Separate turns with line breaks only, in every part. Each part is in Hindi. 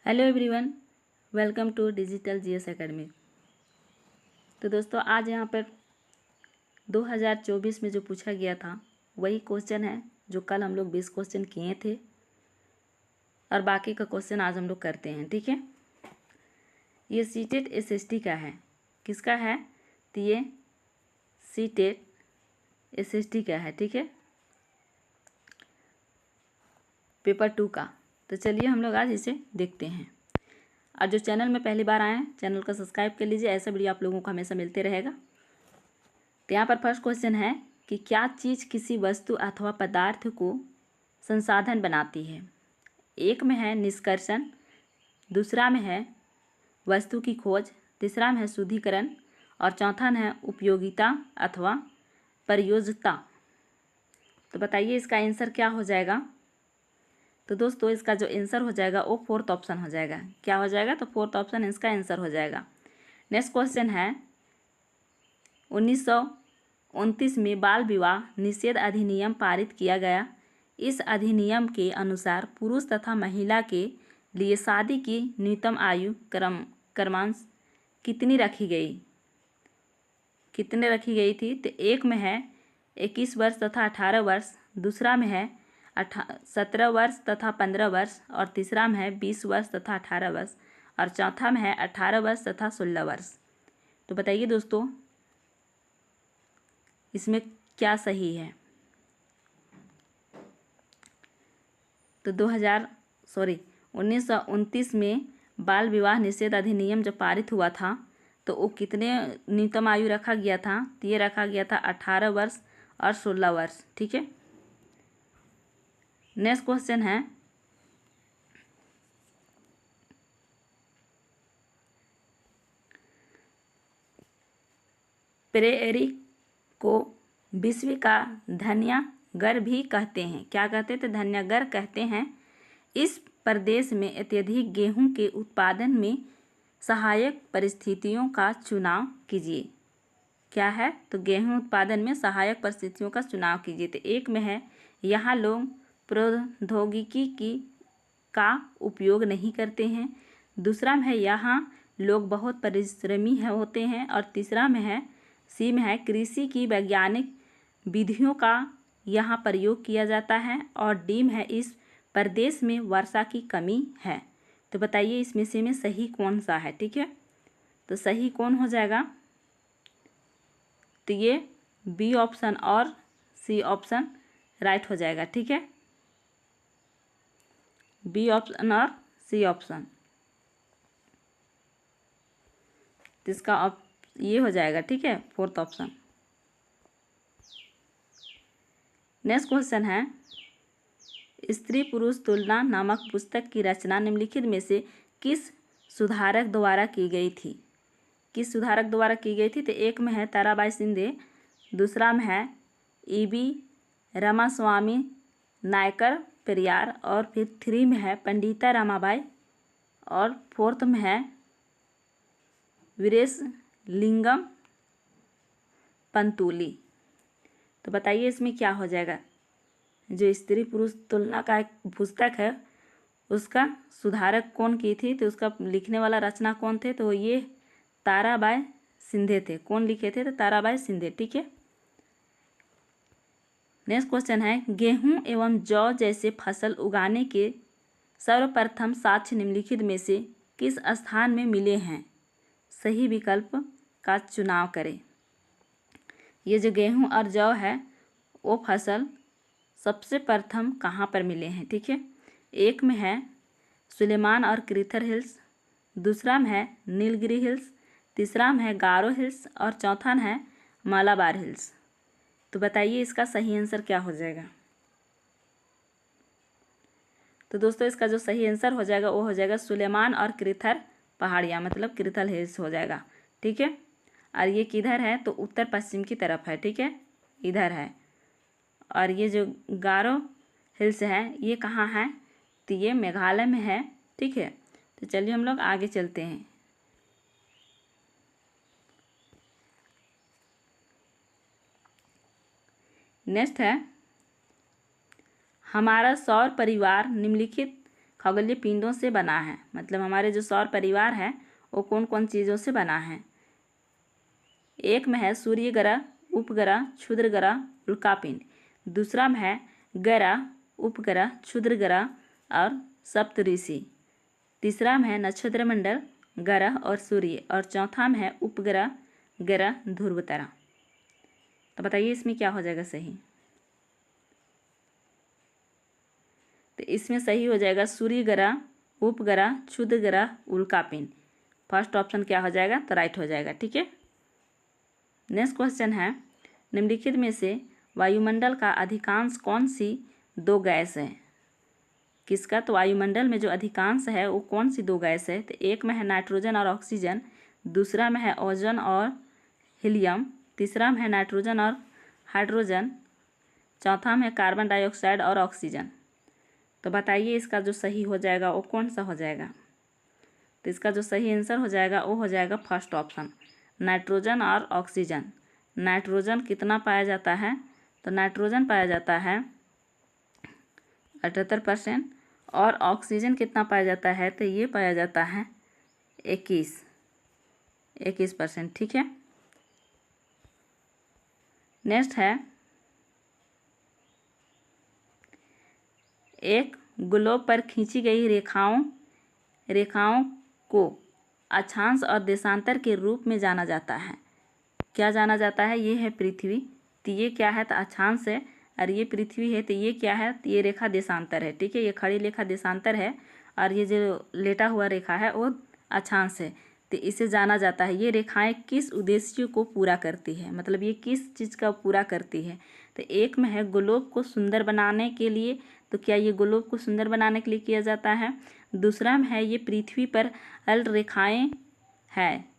Hello everyone, welcome to digital GS academy. तो दोस्तों आज यहाँ पर 2024 में जो पूछा गया था वही क्वेश्चन है जो कल हम लोग 20 क्वेश्चन किए थे और बाकी का क्वेश्चन आज हम लोग करते हैं। ठीक है, ये सीटेट एसएसटी का है। किसका है? तो ये सीटेट एसएसटी का है। ठीक है, पेपर 2 का। तो चलिए हम लोग आज इसे देखते हैं। और जो चैनल में पहली बार आए हैं चैनल को सब्सक्राइब कर लीजिए, ऐसा वीडियो आप लोगों को हमेशा मिलते रहेगा। तो यहाँ पर फर्स्ट क्वेश्चन है कि क्या चीज़ किसी वस्तु अथवा पदार्थ को संसाधन बनाती है? एक में है निष्कर्षण, दूसरा में है वस्तु की खोज, तीसरा में है शुद्धिकरण और चौथा में है उपयोगिता अथवा प्रयोज्यता। तो बताइए इसका आंसर क्या हो जाएगा? तो दोस्तों इसका जो आंसर हो जाएगा वो फोर्थ ऑप्शन हो जाएगा। क्या हो जाएगा? तो फोर्थ ऑप्शन इसका आंसर हो जाएगा। नेक्स्ट क्वेश्चन है 1929 में बाल विवाह निषेध अधिनियम पारित किया गया। इस अधिनियम के अनुसार पुरुष तथा महिला के लिए शादी की न्यूनतम आयु क्रमांश कितनी रखी गई थी? तो एक में है 21 वर्ष तथा 18 वर्ष, दूसरा में है 17 वर्ष तथा 15 वर्ष और तीसरा में है 20 वर्ष तथा 18 वर्ष और चौथा में है 18 वर्ष तथा 16 वर्ष। तो बताइए दोस्तों इसमें क्या सही है? तो 1929 में बाल विवाह निषेध अधिनियम जब पारित हुआ था तो वो कितने न्यूनतम आयु रखा गया था? तो ये रखा गया था 18 वर्ष और 16 वर्ष। ठीक है, नेक्स्ट क्वेश्चन है प्रेयरी को विश्व का धन्यागर भी कहते हैं। क्या कहते हैं? तो धन्यागर कहते हैं। इस प्रदेश में अत्यधिक गेहूं के उत्पादन में सहायक परिस्थितियों का चुनाव कीजिए। क्या है? तो गेहूं उत्पादन में सहायक परिस्थितियों का चुनाव कीजिए। तो एक में है यहाँ लोग प्रौद्योगिकी का उपयोग नहीं करते हैं, दूसरा में है यहाँ लोग बहुत परिश्रमी होते हैं और तीसरा में है सी में है कृषि की वैज्ञानिक विधियों का यहाँ प्रयोग किया जाता है और डी में है इस प्रदेश में वर्षा की कमी है। तो बताइए इसमें से में सही कौन सा है? ठीक है, तो सही कौन हो जाएगा? तो ये बी ऑप्शन और सी ऑप्शन राइट हो जाएगा। ठीक है, बी ऑप्शन और सी ऑप्शन, तो इसका ये हो जाएगा। ठीक है, फोर्थ ऑप्शन। नेक्स्ट क्वेश्चन है स्त्री पुरुष तुलना नामक पुस्तक की रचना निम्नलिखित में से किस सुधारक द्वारा की गई थी? किस सुधारक द्वारा की गई थी? तो एक में है ताराबाई शिंदे, दूसरा में है ईबी रामास्वामी नायकर पेरियार और फिर 3 में है पंडिता रमाबाई और फोर्थ में है वीरेश लिंगम पंतुली। तो बताइए इसमें क्या हो जाएगा? जो स्त्री पुरुष तुलना का एक पुस्तक है उसका सुधारक कौन की थी? तो उसका लिखने वाला रचना कौन थे? तो ये ताराबाई शिंदे थे। कौन लिखे थे? तो ताराबाई शिंदे। ठीक है, नेक्स्ट क्वेश्चन है गेहूं एवं जौ जैसे फसल उगाने के सर्वप्रथम साक्ष्य निम्नलिखित में से किस स्थान में मिले हैं? सही विकल्प का चुनाव करें। ये जो गेहूं और जौ है वो फसल सबसे प्रथम कहाँ पर मिले हैं? ठीक है, एक में है सुलेमान और क्रीथर हिल्स, दूसरा में है नीलगिरी हिल्स, तीसरा में है गारो हिल्स और चौथा में है मालाबार हिल्स। तो बताइए इसका सही आंसर क्या हो जाएगा? तो दोस्तों इसका जो सही आंसर हो जाएगा वो हो जाएगा सुलेमान और क्रीथर पहाड़ियाँ, मतलब क्रीथल हिल्स हो जाएगा। ठीक है, और ये किधर है? तो उत्तर पश्चिम की तरफ है। ठीक है, इधर है। और ये जो गारो हिल्स है ये कहाँ है? तो ये मेघालय में है। ठीक है, तो चलिए हम लोग आगे चलते हैं। नेक्स्ट है हमारा सौर परिवार निम्नलिखित खगोलीय पिंडों से बना है। मतलब हमारे जो सौर परिवार है वो कौन कौन चीज़ों से बना है। एक में है सूर्य ग्रह, उपग्रह, क्षुद्र ग्रह, उल्कापिंड। दूसरा में है ग्रह, उपग्रह, क्षुद्र ग्रह और सप्तऋषि। तीसरा में है नक्षत्र मंडल, ग्रह और सूर्य। और चौथा में है उपग्रह, ग्रह, ध्रुव तारा। तो बताइए इसमें क्या हो जाएगा सही। तो इसमें सही हो जाएगा सूर्य ग्रह, उपग्रह, क्षुद्र ग्रह, उल्कापिंड। फर्स्ट ऑप्शन क्या हो जाएगा, तो राइट हो जाएगा। ठीक है। नेक्स्ट क्वेश्चन है, निम्नलिखित में से वायुमंडल का अधिकांश कौन सी दो गैस है। किसका, तो वायुमंडल में जो अधिकांश है वो कौन सी दो गैस है। तो एक में है नाइट्रोजन और ऑक्सीजन, दूसरा में है ओजोन और हीलियम, तीसरा में है नाइट्रोजन और हाइड्रोजन, चौथा में है कार्बन डाइऑक्साइड और ऑक्सीजन। तो बताइए इसका जो सही हो जाएगा वो कौन सा हो जाएगा। तो इसका जो सही आंसर हो जाएगा वो हो जाएगा फर्स्ट ऑप्शन, नाइट्रोजन और ऑक्सीजन। नाइट्रोजन कितना पाया जाता है, तो नाइट्रोजन पाया जाता है 78% और ऑक्सीजन कितना पाया जाता है, तो ये पाया जाता है 21%। ठीक है। नेक्स्ट है, एक ग्लोब पर खींची गई रेखाओं को अक्षांश और देशांतर के रूप में जाना जाता है। क्या जाना जाता है, ये है पृथ्वी, तो ये क्या है, तो अक्षांश है। और ये पृथ्वी है, तो ये क्या है, तो ये रेखा देशांतर है। ठीक है, ये खड़ी रेखा देशांतर है और ये जो लेटा हुआ रेखा है वो अक्षांश है। तो इसे जाना जाता है। ये रेखाएं किस उद्देश्य को पूरा करती है, मतलब ये किस चीज़ का पूरा करती है। तो एक में है ग्लोब को सुंदर बनाने के लिए, तो क्या ये ग्लोब को सुंदर बनाने के लिए किया जाता है। दूसरा में है ये पृथ्वी पर अल रेखाएँ हैं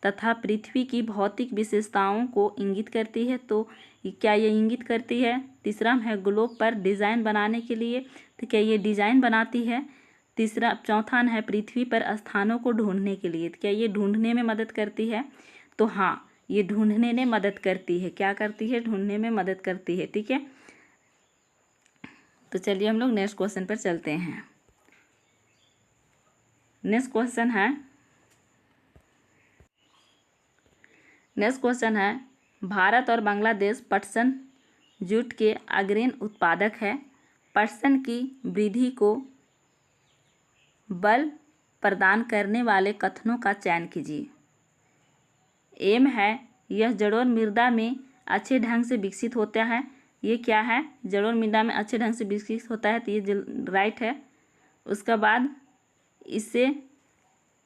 तथा पृथ्वी की भौतिक विशेषताओं को इंगित करती है, तो क्या ये इंगित करती है। तीसरा में है ग्लोब पर डिज़ाइन बनाने के लिए, तो क्या ये डिज़ाइन बनाती है। चौथा है पृथ्वी पर स्थानों को ढूंढने के लिए, तो क्या ये ढूंढने में मदद करती है। तो हाँ, ये ढूंढने में मदद करती है। क्या करती है, ढूंढने में मदद करती है। ठीक है। तो चलिए हम लोग नेक्स्ट क्वेश्चन पर चलते हैं। नेक्स्ट क्वेश्चन है, भारत और बांग्लादेश पटसन जूट के अग्रणी उत्पादक है। पटसन की वृद्धि को बल प्रदान करने वाले कथनों का चयन कीजिए। एम है, यह जड़ों मृदा में अच्छे ढंग से विकसित होता है। ये क्या है, जड़ों मृदा में अच्छे ढंग से विकसित होता है, तो ये राइट है। उसके बाद इससे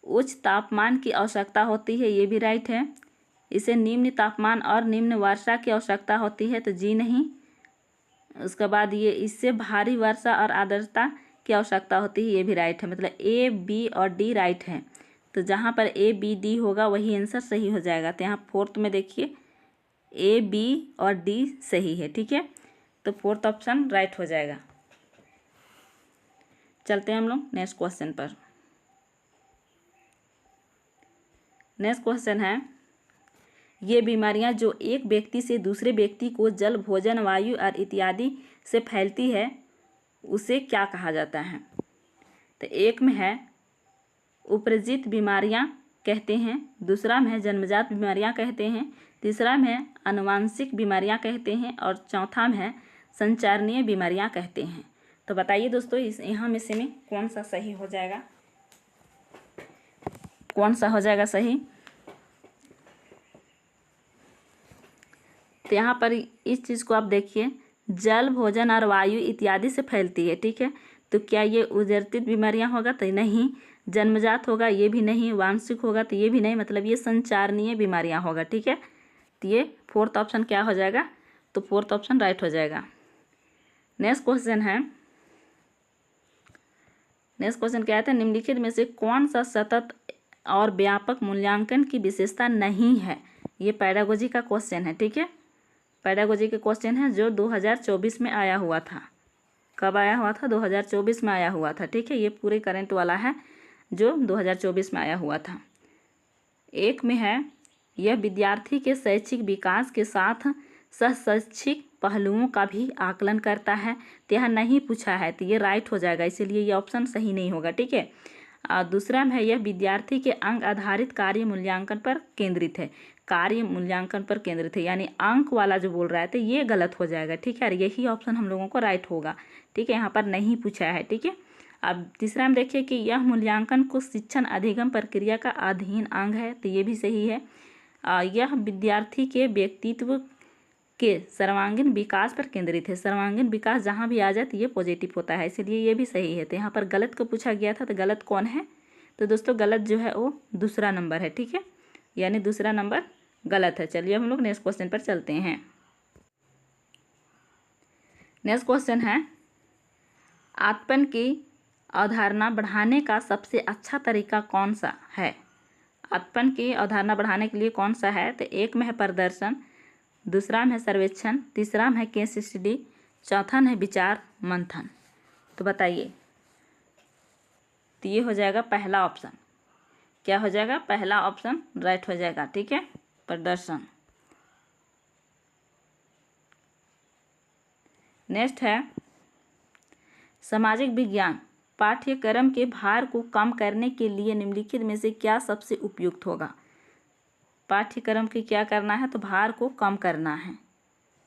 उच्च तापमान की आवश्यकता होती है, ये भी राइट है। इसे निम्न तापमान और निम्न वर्षा की आवश्यकता होती है, तो जी नहीं। उसके बाद ये इससे भारी वर्षा और आर्द्रता की आवश्यकता होती है, ये भी राइट है। मतलब ए, बी और डी राइट है। तो जहाँ पर ए, बी, डी होगा वही आंसर सही हो जाएगा। तो यहाँ फोर्थ में देखिए ए, बी और डी सही है। ठीक है, तो फोर्थ ऑप्शन राइट हो जाएगा। चलते हैं हम लोग नेक्स्ट क्वेश्चन पर। नेक्स्ट क्वेश्चन है, ये बीमारियां जो एक व्यक्ति से दूसरे व्यक्ति को जल, भोजन, वायु और इत्यादि से फैलती है उसे क्या कहा जाता है। तो एक में है उपरजित बीमारियां कहते हैं, दूसरा में है जन्मजात बीमारियां कहते हैं, तीसरा में है आनुवांशिक बीमारियां कहते हैं और चौथा में है संचारणीय बीमारियां कहते हैं। तो बताइए दोस्तों यहाँ में से में कौन सा सही हो जाएगा, कौन सा हो जाएगा सही। तो यहाँ पर इस चीज़ को आप देखिए, जल, भोजन और वायु इत्यादि से फैलती है। ठीक है, तो क्या ये उदरतित बीमारियाँ होगा, तो नहीं। जन्मजात होगा, ये भी नहीं। वांशिक होगा, तो ये भी नहीं। मतलब ये संचारणीय बीमारियाँ होगा। ठीक है, तो ये फोर्थ ऑप्शन क्या हो जाएगा, तो फोर्थ ऑप्शन राइट हो जाएगा। नेक्स्ट क्वेश्चन क्या है, निम्नलिखित में से कौन सा सतत और व्यापक मूल्यांकन की विशेषता नहीं है। ये पेडागोजी का क्वेश्चन है। ठीक है, पेडागोजी के क्वेश्चन है जो 2024 में आया हुआ था। कब आया हुआ था, 2024 में आया हुआ था। ठीक है, ये पूरे करंट वाला है जो 2024 में आया हुआ था। एक में है, यह विद्यार्थी के शैक्षिक विकास के साथ सहशैक्षिक पहलुओं का भी आकलन करता है। तो यह नहीं पूछा है तो ये राइट हो जाएगा, इसीलिए ये ऑप्शन सही नहीं होगा। ठीक है। दूसरा में है यह विद्यार्थी के अंक आधारित कार्य मूल्यांकन पर केंद्रित है। कार्य मूल्यांकन पर केंद्रित है यानी अंक वाला जो बोल रहा है तो ये गलत हो जाएगा। ठीक है, यही ऑप्शन हम लोगों को राइट होगा। ठीक है, यहाँ पर नहीं पूछा है। ठीक है, अब तीसरा में देखिए कि यह मूल्यांकन को शिक्षण अधिगम प्रक्रिया का अधीन अंग है, तो ये भी सही है। यह विद्यार्थी के व्यक्तित्व के सर्वांगीण विकास पर केंद्रित है। सर्वांगीण विकास जहाँ भी आ जाए तो ये पॉजिटिव होता है, इसलिए ये भी सही है। तो यहाँ पर गलत को पूछा गया था, तो गलत कौन है? तो दोस्तों गलत जो है वो दूसरा नंबर है। ठीक है, यानी दूसरा नंबर गलत है। चलिए हम लोग नेक्स्ट क्वेश्चन पर चलते हैं। नेक्स्ट क्वेश्चन है, आत्मन की अवधारणा बढ़ाने का सबसे अच्छा तरीका कौन सा है? आत्मन की अवधारणा बढ़ाने के लिए कौन सा है? तो एक में है प्रदर्शन, दूसरा में है सर्वेक्षण, तीसरा में है केस स्टडी, चौथा में है विचार मंथन। तो बताइए, तो ये हो जाएगा पहला ऑप्शन। क्या हो जाएगा? पहला ऑप्शन राइट हो जाएगा। ठीक है, प्रदर्शन। नेक्स्ट है, सामाजिक विज्ञान पाठ्यक्रम के भार को कम करने के लिए निम्नलिखित में से क्या सबसे उपयुक्त होगा? पाठ्यक्रम की क्या करना है? तो भार को कम करना है।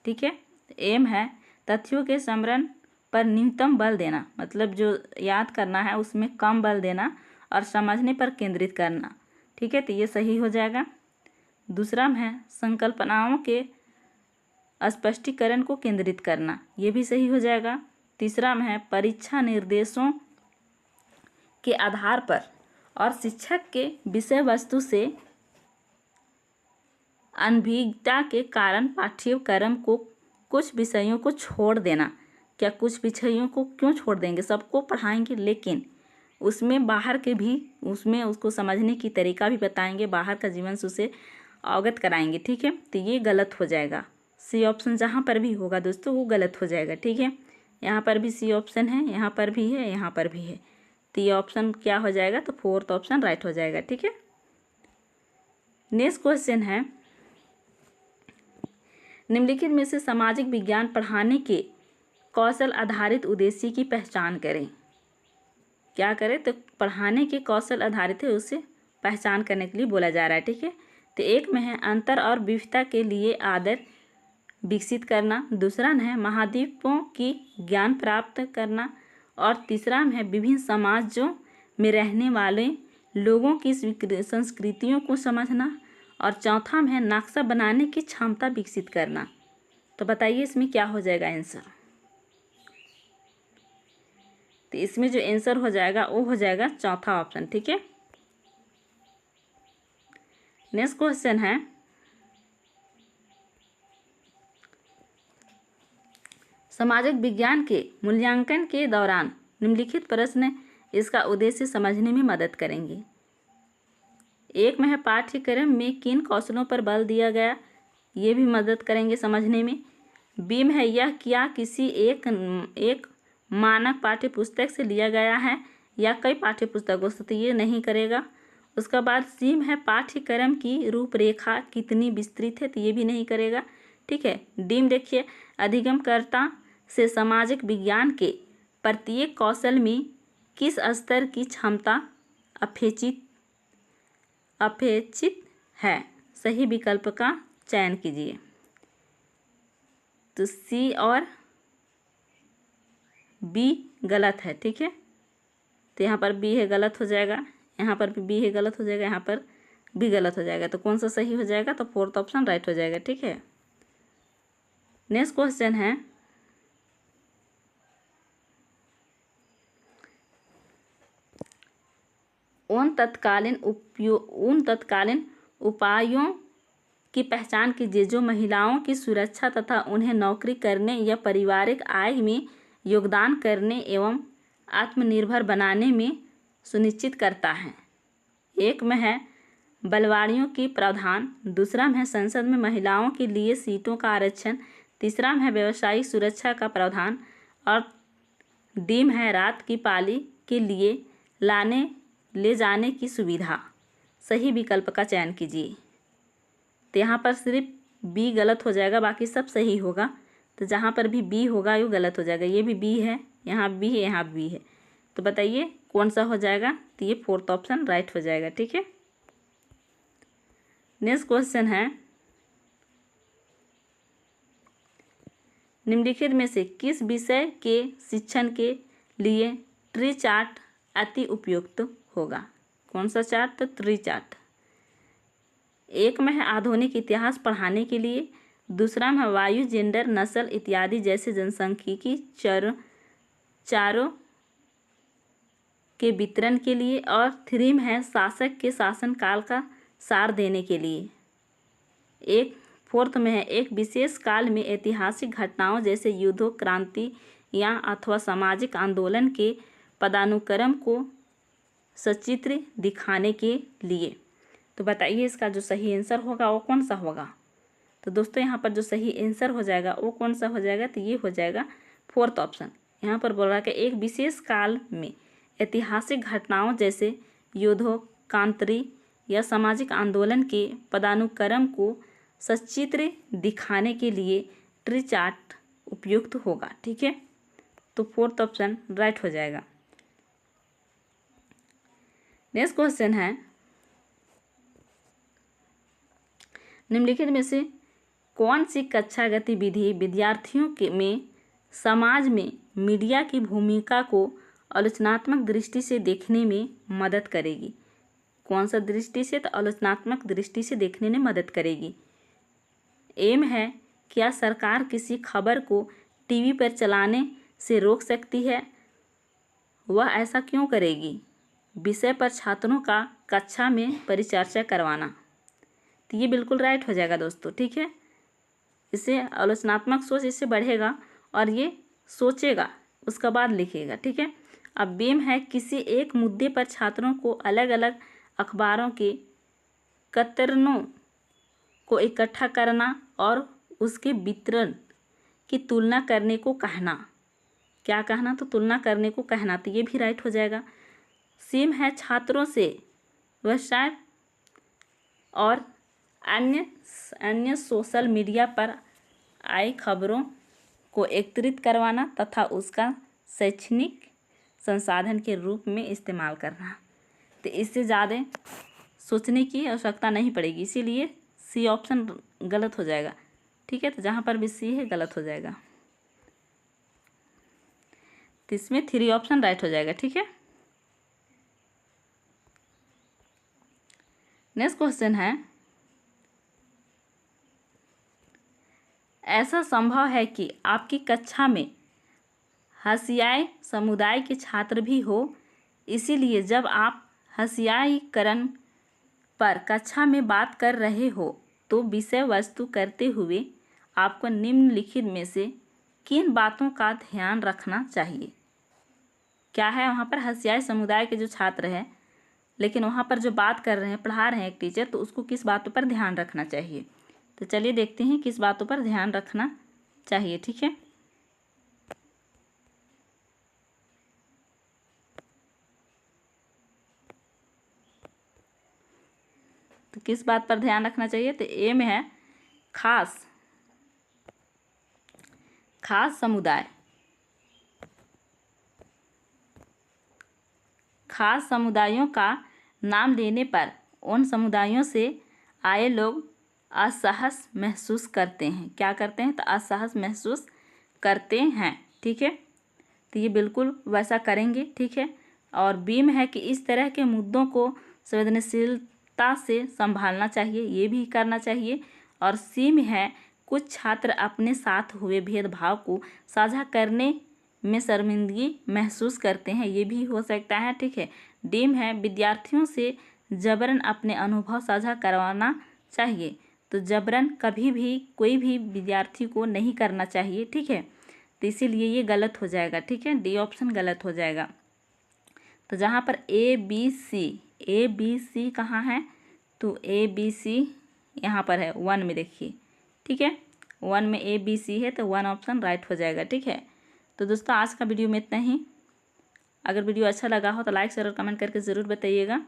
ठीक है, एम है तथ्यों के स्मरण पर न्यूनतम बल देना, मतलब जो याद करना है उसमें कम बल देना और समझने पर केंद्रित करना। ठीक है, तो ये सही हो जाएगा। दूसरा में है संकल्पनाओं के स्पष्टीकरण को केंद्रित करना, ये भी सही हो जाएगा। तीसरा में है परीक्षा निर्देशों के आधार पर और शिक्षक के विषय वस्तु से अनभिज्ञता के कारण पाठ्यक्रम को कुछ विषयों को छोड़ देना। क्या कुछ विषयों को क्यों छोड़ देंगे? सबको पढ़ाएंगे, लेकिन उसमें बाहर के भी उसमें उसको समझने की तरीका भी बताएंगे, बाहर का जीवन से उसे अवगत कराएंगे। ठीक है, तो ये गलत हो जाएगा। सी ऑप्शन जहाँ पर भी होगा दोस्तों वो गलत हो जाएगा। ठीक है, यहाँ पर भी सी ऑप्शन है, यहाँ पर भी है, यहाँ पर भी है, तो ये ऑप्शन क्या हो जाएगा? तो फोर्थ ऑप्शन राइट हो जाएगा। ठीक है, नेक्स्ट क्वेश्चन है, निम्नलिखित में से सामाजिक विज्ञान पढ़ाने के कौशल आधारित उद्देश्य की पहचान करें। क्या करें? तो पढ़ाने के कौशल आधारित है उसे पहचान करने के लिए बोला जा रहा है। ठीक है, तो एक में है अंतर और विविधता के लिए आदर विकसित करना, दूसरा में है महाद्वीपों की ज्ञान प्राप्त करना, और तीसरा में है विभिन्न समाजों में रहने वाले लोगों की संस्कृतियों को समझना, और चौथा में है नक्शा बनाने की क्षमता विकसित करना। तो बताइए इसमें क्या हो जाएगा आंसर? तो इसमें जो आंसर हो जाएगा वो हो जाएगा चौथा ऑप्शन। ठीक है, नेक्स्ट क्वेश्चन है, सामाजिक विज्ञान के मूल्यांकन के दौरान निम्नलिखित प्रश्न इसका उद्देश्य समझने में मदद करेंगे। एक में है पाठ्यक्रम में किन कौशलों पर बल दिया गया, ये भी मदद करेंगे समझने में। बी में है यह क्या किसी एक मानक पाठ्यपुस्तक से लिया गया है या कई पाठ्यपुस्तकों से, तो ये नहीं करेगा। उसके बाद सी में है पाठ्यक्रम की रूपरेखा कितनी विस्तृत है, तो ये भी नहीं करेगा। ठीक है, डी में देखिए अधिगमकर्ता से सामाजिक विज्ञान के प्रत्येक कौशल में किस स्तर की क्षमता अपेक्षित है, सही विकल्प का चयन कीजिए। तो सी और बी गलत है। ठीक है, तो यहाँ पर बी है गलत हो जाएगा, यहाँ पर भी बी है गलत हो जाएगा, यहाँ पर भी गलत हो जाएगा। तो कौन सा सही हो जाएगा? तो फोर्थ ऑप्शन राइट हो जाएगा। ठीक है, नेक्स्ट क्वेश्चन है, उन तत्कालीन उपायों की पहचान कीजिए जो महिलाओं की सुरक्षा तथा उन्हें नौकरी करने या पारिवारिक आय में योगदान करने एवं आत्मनिर्भर बनाने में सुनिश्चित करता है। एक में है बलवाड़ियों की प्रावधान, दूसरा में है संसद में महिलाओं के लिए सीटों का आरक्षण, तीसरा में है व्यवसायिक सुरक्षा का प्रावधान, और डी में है रात की पाली के लिए ले जाने की सुविधा। सही विकल्प का चयन कीजिए। तो यहाँ पर सिर्फ बी गलत हो जाएगा, बाकी सब सही होगा। तो जहाँ पर भी बी होगा वो गलत हो जाएगा। ये भी बी है, यहाँ बी है, यहाँ बी है, तो बताइए कौन सा हो जाएगा? तो ये फोर्थ ऑप्शन राइट हो जाएगा। ठीक है, नेक्स्ट क्वेश्चन है, निम्नलिखित में से किस विषय के शिक्षण के लिए ट्री चार्ट अति उपयुक्त होगा? कौन सा चार्ट? तो ट्री चार्ट। एक में है आधुनिक इतिहास पढ़ाने के लिए, दूसरा में वायु, जेंडर, नस्ल इत्यादि जैसे जनसांख्यिकी चारों के वितरण के लिए, और थ्री में है शासक के शासनकाल का सार देने के लिए। एक फोर्थ में है एक विशेष काल में ऐतिहासिक घटनाओं जैसे युद्धों, क्रांति या अथवा सामाजिक आंदोलन के पदानुक्रम को सचित्र दिखाने के लिए। तो बताइए इसका जो सही आंसर होगा वो कौन सा होगा? तो दोस्तों यहाँ पर जो सही आंसर हो जाएगा वो कौन सा हो जाएगा? तो ये हो जाएगा फोर्थ ऑप्शन। यहाँ पर बोल रहा है कि एक विशेष काल में ऐतिहासिक घटनाओं जैसे युद्धों, क्रांति या सामाजिक आंदोलन के पदानुक्रम को सचित्र दिखाने के लिए ट्री चार्ट उपयुक्त होगा। ठीक है, तो फोर्थ ऑप्शन राइट हो जाएगा। नेक्स्ट क्वेश्चन है, निम्नलिखित में से कौन सी कक्षा गतिविधि विद्यार्थियों के में समाज में मीडिया की भूमिका को आलोचनात्मक दृष्टि से देखने में मदद करेगी? कौन सा दृष्टि से? तो आलोचनात्मक दृष्टि से देखने में मदद करेगी। एम है, क्या सरकार किसी खबर को टीवी पर चलाने से रोक सकती है? वह ऐसा क्यों करेगी? विषय पर छात्रों का कक्षा में परिचर्चा करवाना। तो ये बिल्कुल राइट हो जाएगा दोस्तों। ठीक है, इससे आलोचनात्मक सोच इससे बढ़ेगा और ये सोचेगा उसका बाद लिखेगा। ठीक है, अब बेम है, किसी एक मुद्दे पर छात्रों को अलग अलग अखबारों के कतरनों को इकट्ठा करना और उसके वितरण की तुलना करने को कहना। क्या कहना? तो तुलना करने को कहना। तो ये भी राइट हो जाएगा। सेम है, छात्रों से वेबसाइट और अन्य सोशल मीडिया पर आई खबरों को एकत्रित करवाना तथा उसका शैक्षणिक संसाधन के रूप में इस्तेमाल करना। तो इससे ज़्यादा सोचने की आवश्यकता नहीं पड़ेगी, इसीलिए सी ऑप्शन गलत हो जाएगा। ठीक है, तो जहाँ पर भी सी है गलत हो जाएगा, तो इसमें थ्री ऑप्शन राइट हो जाएगा। ठीक है, नेक्स्ट क्वेश्चन है, ऐसा संभव है कि आपकी कक्षा में हसियाई समुदाय के छात्र भी हो, इसीलिए जब आप हसियाईकरण पर कक्षा में बात कर रहे हो तो विषय वस्तु करते हुए आपको निम्नलिखित में से किन बातों का ध्यान रखना चाहिए? क्या है, वहाँ पर हसियाई समुदाय के जो छात्र हैं, लेकिन वहाँ पर जो बात कर रहे हैं, पढ़ा रहे हैं एक टीचर, तो उसको किस बातों पर ध्यान रखना चाहिए? तो चलिए देखते हैं किस बातों पर ध्यान रखना चाहिए। ठीक है, तो किस बात पर ध्यान रखना चाहिए? तो ए में है खास समुदाय। खास समुदायों का नाम लेने पर उन समुदायों से आए लोग असहज महसूस करते हैं। क्या करते हैं? तो असहज महसूस करते हैं। ठीक है, तो ये बिल्कुल वैसा करेंगे। ठीक है, और बी में है कि इस तरह के मुद्दों को संवेदनशीलता से संभालना चाहिए, ये भी करना चाहिए। और सी में है, कुछ छात्र अपने साथ हुए भेदभाव को साझा करने में शर्मिंदगी महसूस करते हैं, ये भी हो सकता है। ठीक है, डी में है, विद्यार्थियों से जबरन अपने अनुभव साझा करवाना चाहिए। तो जबरन कभी भी कोई भी विद्यार्थी को नहीं करना चाहिए। ठीक है, तो इसीलिए ये गलत हो जाएगा। ठीक है, डी ऑप्शन गलत हो जाएगा। तो जहाँ पर ए बी सी कहाँ है? तो ए बी सी यहाँ पर है 1 में, देखिए। ठीक है, 1 में ए बी सी है, तो 1 ऑप्शन राइट हो जाएगा। ठीक है, तो दोस्तों आज का वीडियो में इतना ही। अगर वीडियो अच्छा लगा हो तो लाइक शेयर और कमेंट करके ज़रूर बताइएगा।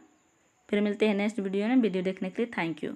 फिर मिलते हैं नेक्स्ट वीडियो में। वीडियो देखने के लिए थैंक यू।